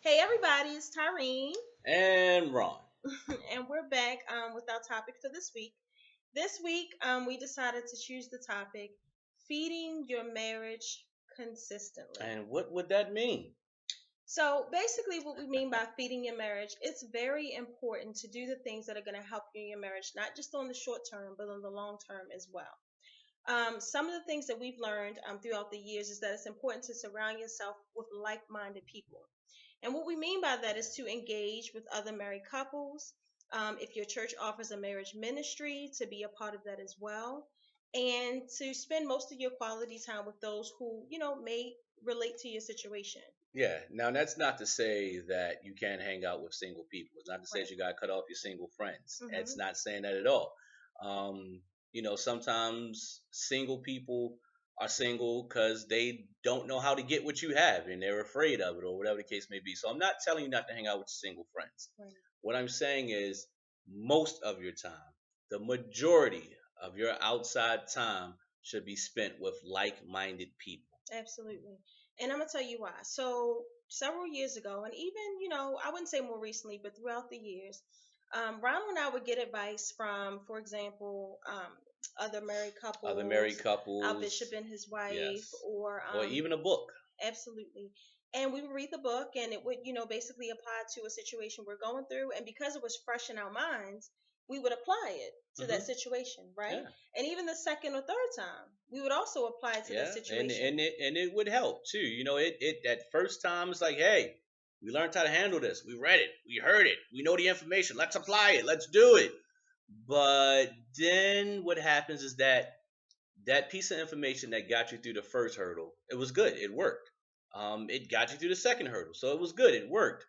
Hey everybody, it's Tyreen, And Ron. and we're back with our topic for this week. This week, we decided to choose the topic feeding your marriage consistently. And what would that mean? So, basically, what we mean by feeding your marriage, it's very important to do the things that are going to help you in your marriage, not just on the short term, but on the long term as well. Some of the things that we've learned throughout the years is that it's important to surround yourself with like minded people. And what we mean by that is to engage with other married couples. If your church offers a marriage ministry, to be a part of that as well. And to spend most of your quality time with those who, may relate to your situation. Yeah, now that's not to say that you can't hang out with single people. It's not to say Right. that you got to cut off your single friends. It's Hmm. not saying that at all. Um, sometimes single people are single because they don't know how to get what you have and they're afraid of it or whatever the case may be. So I'm not telling you not to hang out with single friends. Right. What I'm saying is most of your time, the majority of your outside time should be spent with like minded people. Absolutely. And I'm going to tell you why. So, several years ago, and even, I wouldn't say more recently, but throughout the years, Ronald and I would get advice from, for example, other married Other married couples, our bishop couples, and his wife, yes, or or even a book. absolutely. And we would read the book, and it would, basically apply to a situation we're going through. And because it was fresh in our minds, we would apply it to that Hmm. situation, right? Yeah, And even the second or third time, we would also apply it to that yeah, and situation. and it would help too. It at first time it's like, hey, we learned how to handle this. We read it, we heard it, we know the information. Let's apply it. Let's do it. But then what happens is that piece of information that got you through the first hurdle, it was good. It worked. It got you through the second hurdle, so it was good. It worked.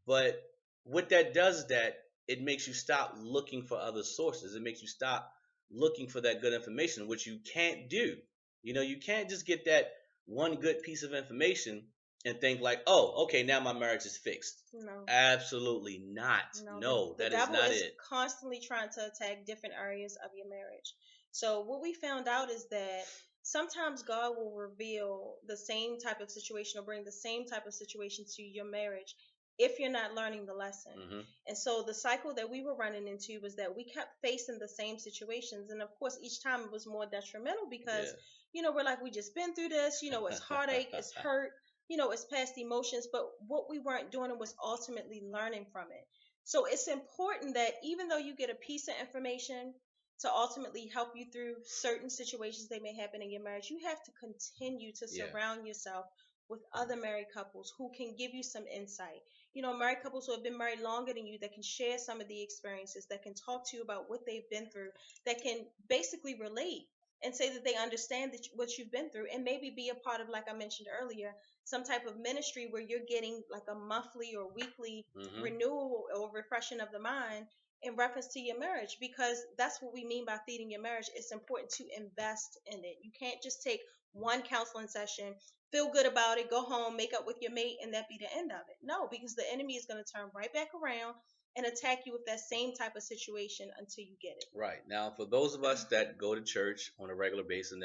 But what that does is that it makes you stop looking for other sources. It makes you stop looking for that good information, which you can't do. You can't just get that one good piece of information and think like, oh, okay, now my marriage is fixed. No. Absolutely not. No, No, the that is devil not is it. constantly trying to attack different areas of your marriage. So what we found out is that sometimes God will reveal the same type of situation or bring the same type of situation to your marriage if you're not learning the lesson. Hmm. And so the cycle that we were running into was that we kept facing the same situations. And of course, each time it was more detrimental because, Yeah. we're like, we just been through this, it's heartache, it's hurt, it's past emotions, but what we weren't doing was ultimately learning from it. So it's important that even though you get a piece of information to ultimately help you through certain situations that may happen in your marriage, you have to continue to Yeah. surround yourself with other married couples who can give you some insight. Married couples who have been married longer than you that can share some of the experiences, that can talk to you about what they've been through, that can basically relate and say that they understand what you've been through, and maybe be a part of, like I mentioned earlier, some type of ministry where you're getting like a monthly or weekly Hmm. renewal or refreshing of the mind in reference to your marriage, because that's what we mean by feeding your marriage. It's important to invest in it. You can't just take one counseling session, feel good about it, go home, make up with your mate, and that be the end of it. No, because the enemy is going to turn right back around and attack you with that same type of situation until you get it. Right. Now, for those of us that go to church on a regular basis and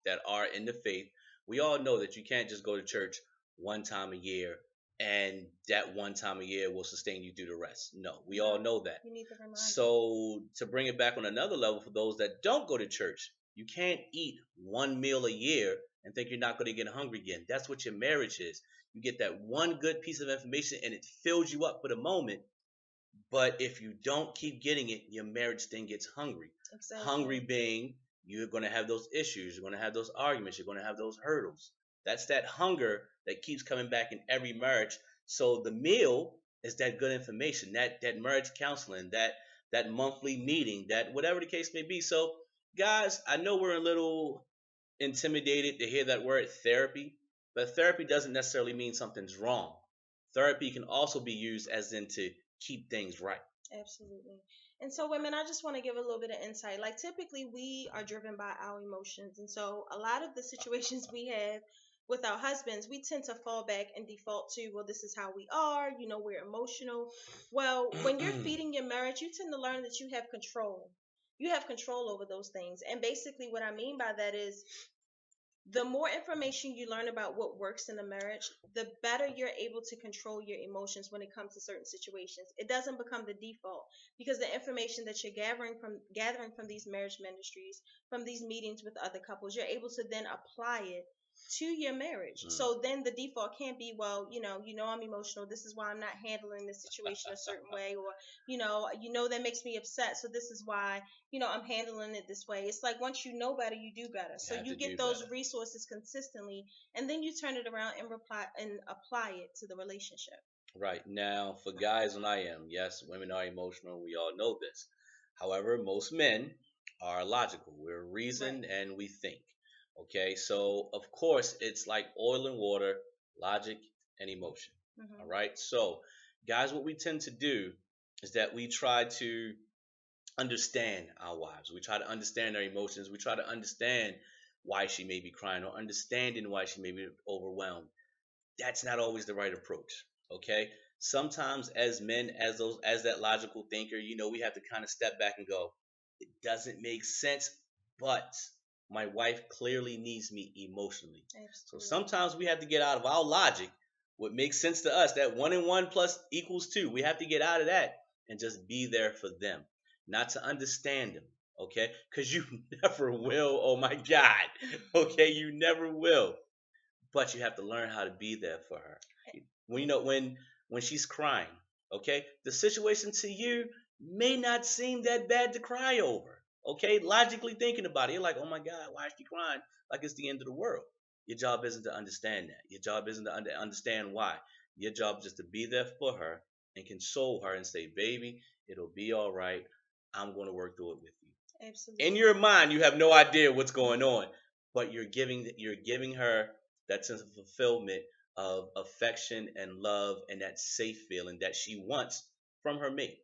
that are in the faith, we all know that you can't just go to church one time a year and that one time a year will sustain you through the rest. No, we all No, know that. you need the reminder. So, to bring it back on another level for those that don't go to church, you can't eat one meal a year and think you're not going to get hungry again. That's what your marriage is. You get that one good piece of information and it fills you up for the moment, but if you don't keep getting it, your marriage then gets hungry. Hungry Exactly. being you're going to have those issues, you're going to have those arguments, you're going to have those hurdles. That's that hunger that keeps coming back in every marriage. So the meal is that good information, that marriage counseling, that monthly meeting, that whatever the case may be. So guys, I know we're a little intimidated to hear that word therapy, but therapy doesn't necessarily mean something's wrong. Therapy can also be used as in to keep things right. Absolutely. And so, women, I just want to give a little bit of insight. Like, typically, we are driven by our emotions. And so, a lot of the situations we have with our husbands, we tend to fall back and default to, well, this is how we are. We're emotional. Well, when you're feeding your marriage, you tend to learn that you have control. You have control over those things. And basically, what I mean by that is The more information you learn about what works in a marriage, the better you're able to control your emotions when it comes to certain situations. It doesn't become the default because the information that you're gathering from these marriage ministries, from these meetings with other couples, you're able to then apply it to your marriage. So then the default can't be, well, I'm emotional. This is why I'm not handling this situation a certain way, or that makes me upset. So this is why I'm handling it this way. It's like once you know better, you do better. So you get those resources consistently, and then you turn it around and apply it to the relationship. Right. Now, for guys and I am, yes, women are emotional. We all know this. However, most men are logical. We're reasoned and we think. Okay. So, of course, it's like oil and water, logic and emotion. All right. So, guys, what we tend to do is that we try to understand our wives. We try to understand their emotions. We try to understand why she may be crying or understanding why she may be overwhelmed. That's not always the right approach. Okay. Sometimes as men, as that logical thinker, we have to kind of step back and go, it doesn't make sense, but my wife clearly needs me emotionally. Absolutely. So sometimes we have to get out of our logic, what makes sense to us, that 1 and 1 plus equals 2. We have to get out of that and just be there for them, not to understand them. Okay. Because you never will. Oh my God. Okay. You never will. But you have to learn how to be there for her. When she's crying, okay, the situation to you may not seem that bad to cry over. Okay, logically thinking about it, you're like, oh my God, why is she crying? Like it's the end of the world. Your job isn't to understand that. Your job isn't to understand why. Your job is just to be there for her and console her and say, baby, it'll be all right. I'm going to work through it with you. Absolutely. In your mind, you have no idea what's going on, but you're giving her that sense of fulfillment, of affection and love, and that safe feeling that she wants from her mate.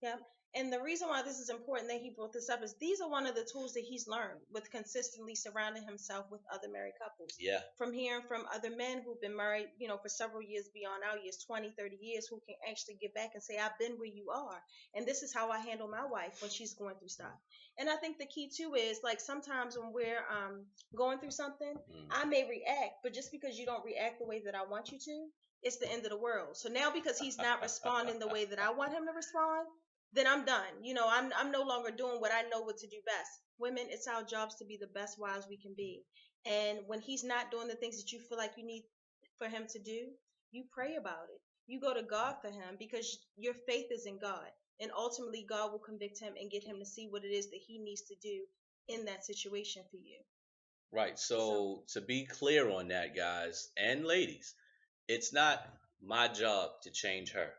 Yep. And the reason why this is important that he brought this up is these are one of the tools that he's learned with consistently surrounding himself with other married couples. Yeah. From hearing from other men who've been married, for several years beyond our years, 20, 30 years, who can actually get back and say, I've been where you are. And this is how I handle my wife when she's going through stuff. And I think the key too is like sometimes when we're going through something, I may react, but just because you don't react the way that I want you to, it's the end of the world. So now because he's not responding the way that I want him to respond, then I'm done. I'm no longer doing what I know what to do best. Women, it's our jobs to be the best wives we can be. And when he's not doing the things that you feel like you need for him to do, you pray about it. You go to God for him because your faith is in God. And ultimately, God will convict him and get him to see what it is that he needs to do in that situation for you. Right. So to be clear on that, guys and ladies, it's not my job to change her.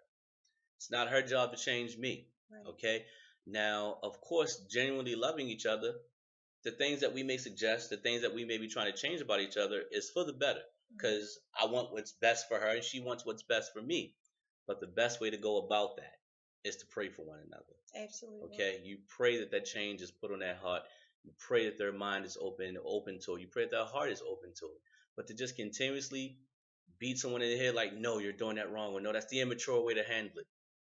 It's not her job to change me. Right. Okay. Now, of course, genuinely loving each other, the things that we may suggest, the things that we may be trying to change about each other is for the better, because I want what's best for her and she wants what's best for me. But the best way to go about that is to pray for one another. Absolutely. Okay. You pray that change is put on their heart. You pray that their mind is open to it. You pray that their heart is open to it. But to just continuously beat someone in the head like, no, you're doing that wrong, or no, that's the immature way to handle it.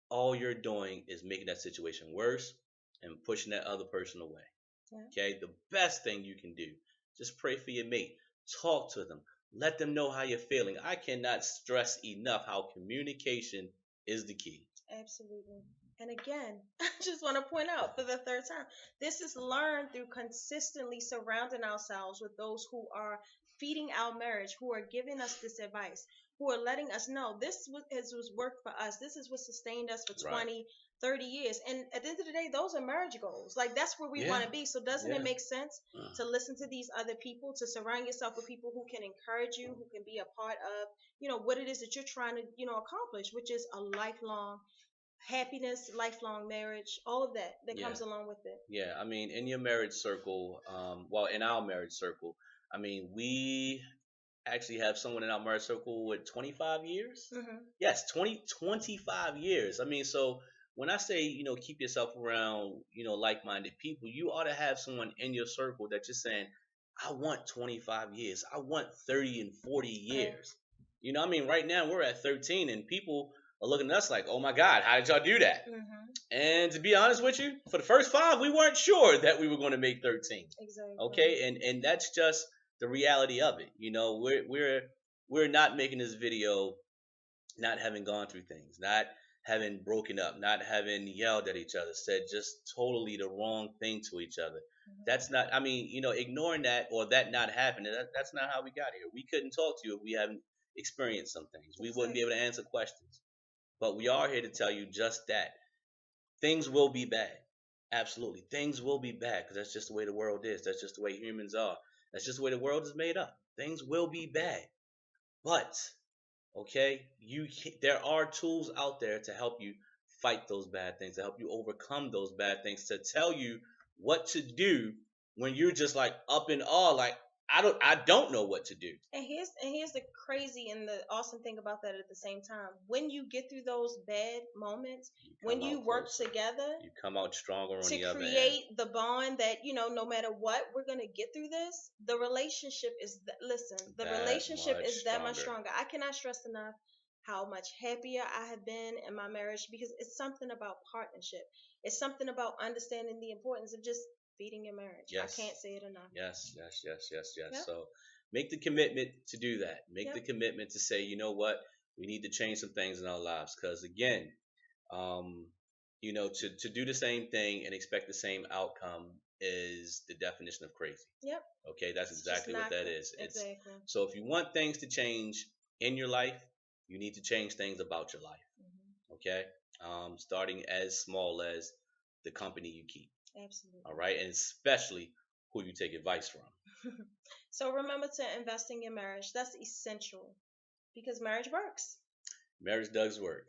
All you're doing is making that situation worse and pushing that other person away. Yeah. Okay, the best thing you can do, just pray for your mate. Talk to them. Let them know how you're feeling. I cannot stress enough how communication is the key. Absolutely. And again, I just want to point out for the third time, this is learned through consistently surrounding ourselves with those who are feeding our marriage, who are giving us this advice, who are letting us know this was worked for us. This is what sustained us for 20, 30 years. And at the end of the day, those are marriage goals. Like that's where we want to be. So doesn't it make sense to listen to these other people, to surround yourself with people who can encourage you, who can be a part of, what it is that you're trying to, accomplish, which is a lifelong happiness, lifelong marriage, all of that comes along with it. Yeah, I mean, in your marriage circle, in our marriage circle, I mean, we actually have someone in our marriage circle with 25 years. Mm-hmm. Yes, 25 years. I mean, so when I say, keep yourself around, like-minded people, you ought to have someone in your circle that you're saying, I want 25 years. I want 30 and 40 years. Right. I mean, right now we're at 13 and people are looking at us like, oh my God, how did y'all do that? Mm-hmm. And to be honest with you, for the first 5, we weren't sure that we were going to make 13. Exactly. Okay. And that's just the reality of it. You know, we're not making this video not having gone through things, not having broken up, not having yelled at each other, said just totally the wrong thing to each other. That's not, I mean, you know, ignoring that or that not happening, that's not how we got here. We couldn't talk to you if we haven't experienced some things. We wouldn't be able to answer questions. But we are here to tell you just that. Things will be bad. Absolutely. Things will be bad because that's just the way the world is. That's just the way humans are. That's just the way the world is made up. Things will be bad. But okay, there are tools out there to help you fight those bad things, to help you overcome those bad things, to tell you what to do when you're just like up in awe, like I don't know what to do. And here's the crazy and the awesome thing about that at the same time. When you get through those bad moments, when you work together, you come out stronger on the other end. To create the bond that, no matter what, we're going to get through this. The relationship is that much stronger. I cannot stress enough how much happier I have been in my marriage, because it's something about partnership. It's something about understanding the importance of just feeding your marriage. Yes. I can't say it enough. Yes. Yep. So make the commitment to do that. Make Yep. the commitment to say, you know what, we need to change some things in our lives. Because again, to do the same thing and expect the same outcome is the definition of crazy. Yep. Okay, that's exactly what that is. Exactly. So if you want things to change in your life, you need to change things about your life. Mm-hmm. Okay, starting as small as the company you keep. Absolutely. All right, and especially who you take advice from. So remember to invest in your marriage. That's essential because marriage works. Marriage does work.